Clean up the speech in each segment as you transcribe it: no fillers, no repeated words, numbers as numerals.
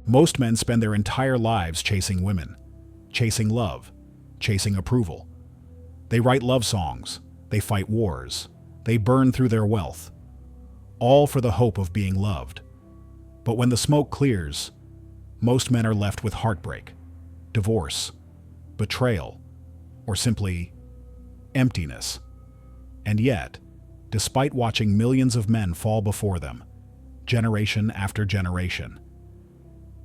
Most men spend their entire lives chasing women, chasing love, chasing approval. They write love songs, they fight wars, they burn through their wealth, all for the hope of being loved. But when the smoke clears, most men are left with heartbreak, divorce, betrayal, or simply emptiness. And yet, despite watching millions of men fall before them, generation after generation,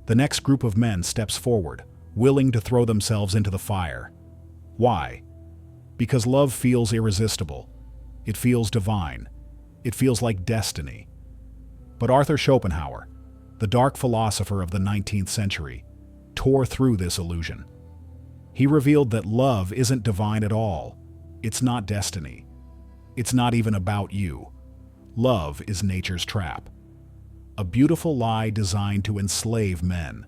the next group of men steps forward, willing to throw themselves into the fire. Why? Because love feels irresistible. It feels divine. It feels like destiny. But Arthur Schopenhauer, the dark philosopher of the 19th century, tore through this illusion. He revealed that love isn't divine at all. It's not destiny. It's not even about you. Love is nature's trap. A beautiful lie designed to enslave men.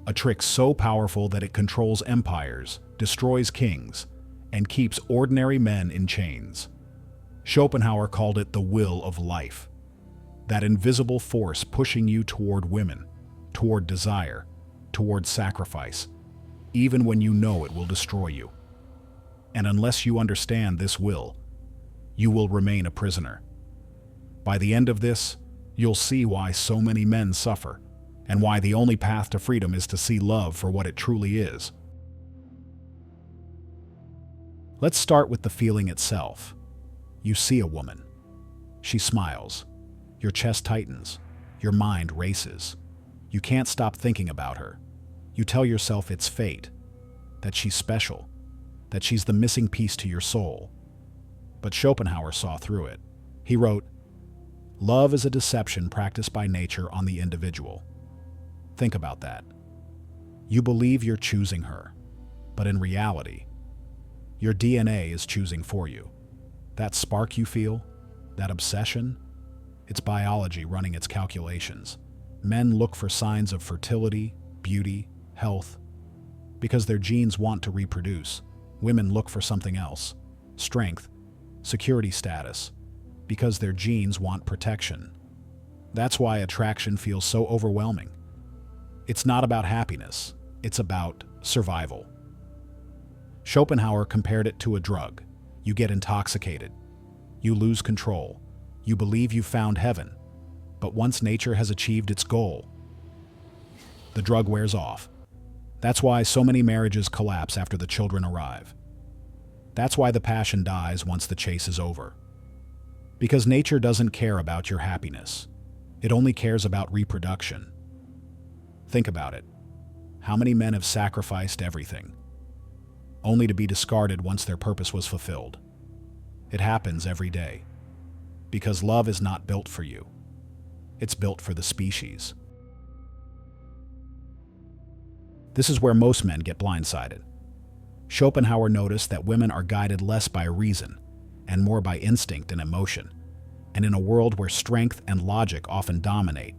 A trick so powerful that it controls empires, destroys kings, and keeps ordinary men in chains. Schopenhauer called it the will of life. That invisible force pushing you toward women, toward desire, toward sacrifice, even when you know it will destroy you. And unless you understand this will, you will remain a prisoner. By the end of this, you'll see why so many men suffer, and why the only path to freedom is to see love for what it truly is. Let's start with the feeling itself. You see a woman. She smiles. Your chest tightens. Your mind races. You can't stop thinking about her. You tell yourself it's fate, that she's special, that she's the missing piece to your soul. But Schopenhauer saw through it. He wrote, "Love is a deception practiced by nature on the individual." Think about that. You believe you're choosing her, but in reality, your DNA is choosing for you. That spark you feel, that obsession, it's biology running its calculations. Men look for signs of fertility, beauty, health, because their genes want to reproduce. Women look for something else, strength, security status, because their genes want protection. That's why attraction feels so overwhelming. It's not about happiness, it's about survival. Schopenhauer compared it to a drug. You get intoxicated. You lose control. You believe you've found heaven. But once nature has achieved its goal, the drug wears off. That's why so many marriages collapse after the children arrive. That's why the passion dies once the chase is over. Because nature doesn't care about your happiness. It only cares about reproduction. Think about it. How many men have sacrificed everything, only to be discarded once their purpose was fulfilled? It happens every day. Because love is not built for you. It's built for the species. This is where most men get blindsided. Schopenhauer noticed that women are guided less by reason and more by instinct and emotion, and in a world where strength and logic often dominate,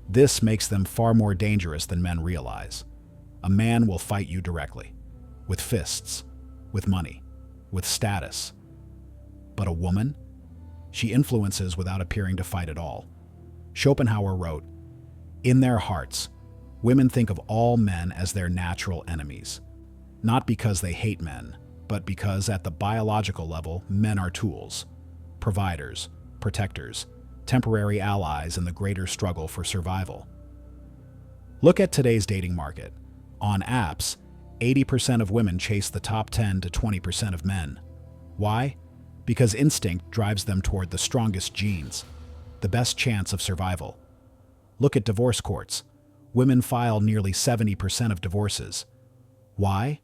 this makes them far more dangerous than men realize. A man will fight you directly, with fists, with money, with status. But a woman? She influences without appearing to fight at all. Schopenhauer wrote, "In their hearts, women think of all men as their natural enemies, not because they hate men, but because at the biological level, men are tools, providers, protectors, temporary allies in the greater struggle for survival." Look at today's dating market. On apps, 80% of women chase the top 10 to 20% of men. Why? Because instinct drives them toward the strongest genes, the best chance of survival. Look at divorce courts. Women file nearly 70% of divorces. Why?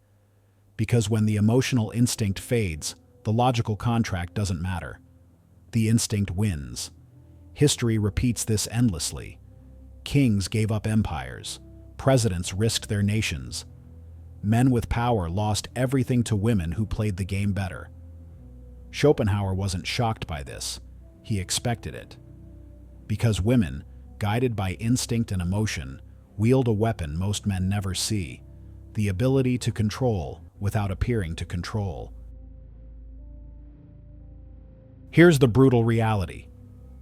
Because when the emotional instinct fades, the logical contract doesn't matter. The instinct wins. History repeats this endlessly. Kings gave up empires. Presidents risked their nations. Men with power lost everything to women who played the game better. Schopenhauer wasn't shocked by this. He expected it. Because women, guided by instinct and emotion, wield a weapon most men never see: the ability to control without appearing to control. Here's the brutal reality.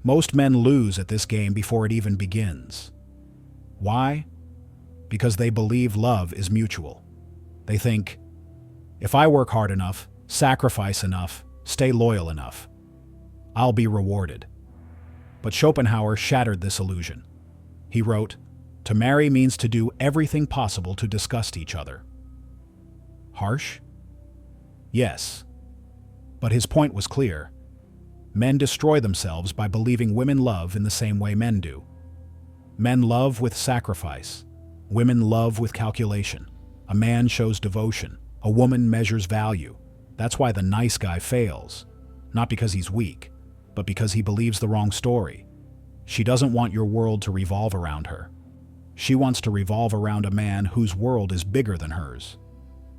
Most men lose at this game before it even begins. Why? because they believe love is mutual. They think, if I work hard enough, sacrifice enough, stay loyal enough, I'll be rewarded. But Schopenhauer shattered this illusion. He wrote, "To marry means to do everything possible to disgust each other." Harsh? Yes. But his point was clear. Men destroy themselves by believing women love in the same way men do. Men love with sacrifice. Women love with calculation. A man shows devotion. A woman measures value. That's why the nice guy fails. Not because he's weak, but because he believes the wrong story. She doesn't want your world to revolve around her. She wants to revolve around a man whose world is bigger than hers.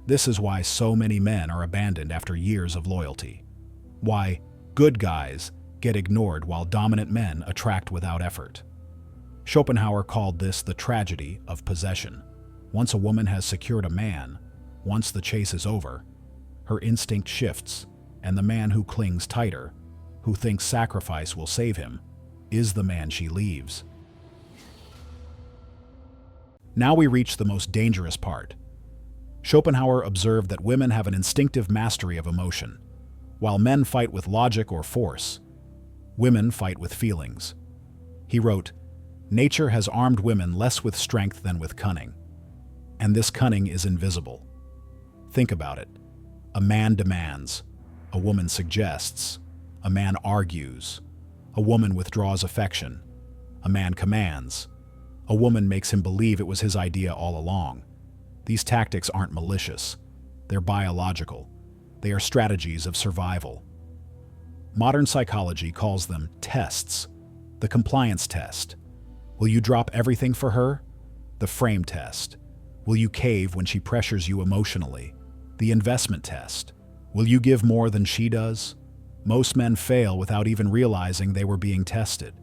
This is why so many men are abandoned after years of loyalty. Why good guys get ignored while dominant men attract without effort. Schopenhauer called this the tragedy of possession. Once a woman has secured a man, once the chase is over, her instinct shifts, and the man who clings tighter, who thinks sacrifice will save him, is the man she leaves. Now we reach the most dangerous part. Schopenhauer observed that women have an instinctive mastery of emotion. While men fight with logic or force, women fight with feelings. He wrote, "Nature has armed women less with strength than with cunning. And this cunning is invisible." Think about it. A man demands. A woman suggests. A man argues. A woman withdraws affection. A man commands. A woman makes him believe it was his idea all along. These tactics aren't malicious. They're biological. They are strategies of survival. Modern psychology calls them tests. The compliance test. Will you drop everything for her? The frame test. Will you cave when she pressures you emotionally? The investment test. Will you give more than she does? Most men fail without even realizing they were being tested.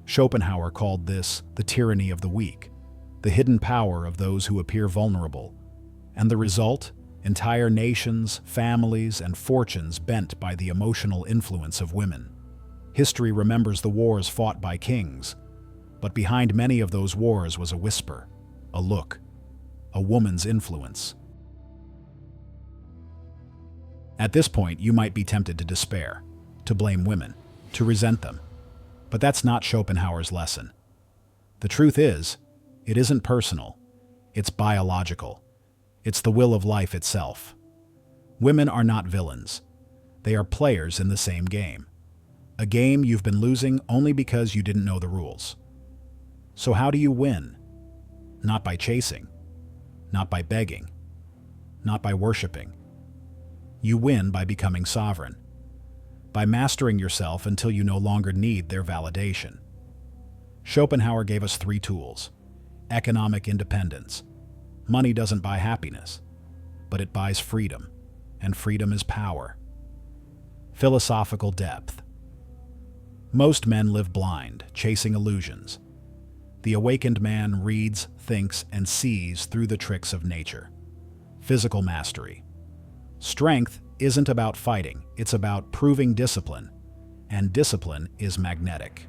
Schopenhauer called this the tyranny of the weak, the hidden power of those who appear vulnerable. And the result? Entire nations, families, and fortunes bent by the emotional influence of women. History remembers the wars fought by kings, but behind many of those wars was a whisper, a look, a woman's influence. At this point, you might be tempted to despair, to blame women, to resent them. But that's not Schopenhauer's lesson. The truth is, it isn't personal. It's biological. It's the will of life itself. Women are not villains. They are players in the same game. A game you've been losing only because you didn't know the rules. So how do you win? Not by chasing. Not by begging. Not by worshiping. You win by becoming sovereign. By mastering yourself until you no longer need their validation. Schopenhauer gave us 3 tools. Economic independence. Money doesn't buy happiness, but it buys freedom, and freedom is power. Philosophical depth. Most men live blind, chasing illusions. The awakened man reads, thinks, and sees through the tricks of nature. Physical mastery. Strength isn't about fighting, it's about proving discipline, and discipline is magnetic.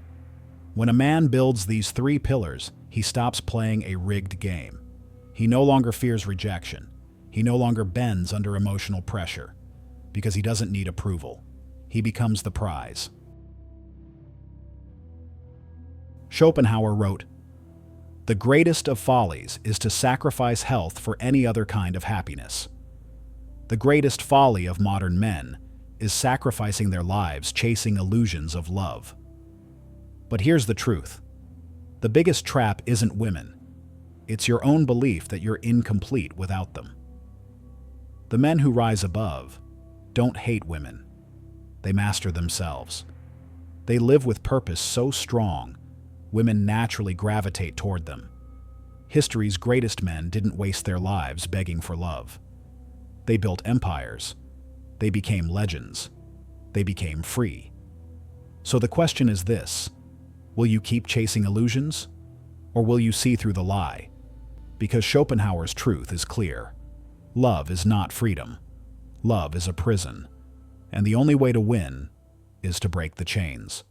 When a man builds these 3 pillars, he stops playing a rigged game. He no longer fears rejection. He no longer bends under emotional pressure, because he doesn't need approval. He becomes the prize. Schopenhauer wrote, "The greatest of follies is to sacrifice health for any other kind of happiness. The greatest folly of modern men is sacrificing their lives chasing illusions of love." But here's the truth. The biggest trap isn't women. It's your own belief that you're incomplete without them. The men who rise above don't hate women. They master themselves. They live with purpose so strong, women naturally gravitate toward them. History's greatest men didn't waste their lives begging for love. They built empires. They became legends. They became free. So the question is this: will you keep chasing illusions? Or will you see through the lie? Because Schopenhauer's truth is clear. Love is not freedom. Love is a prison. And the only way to win is to break the chains.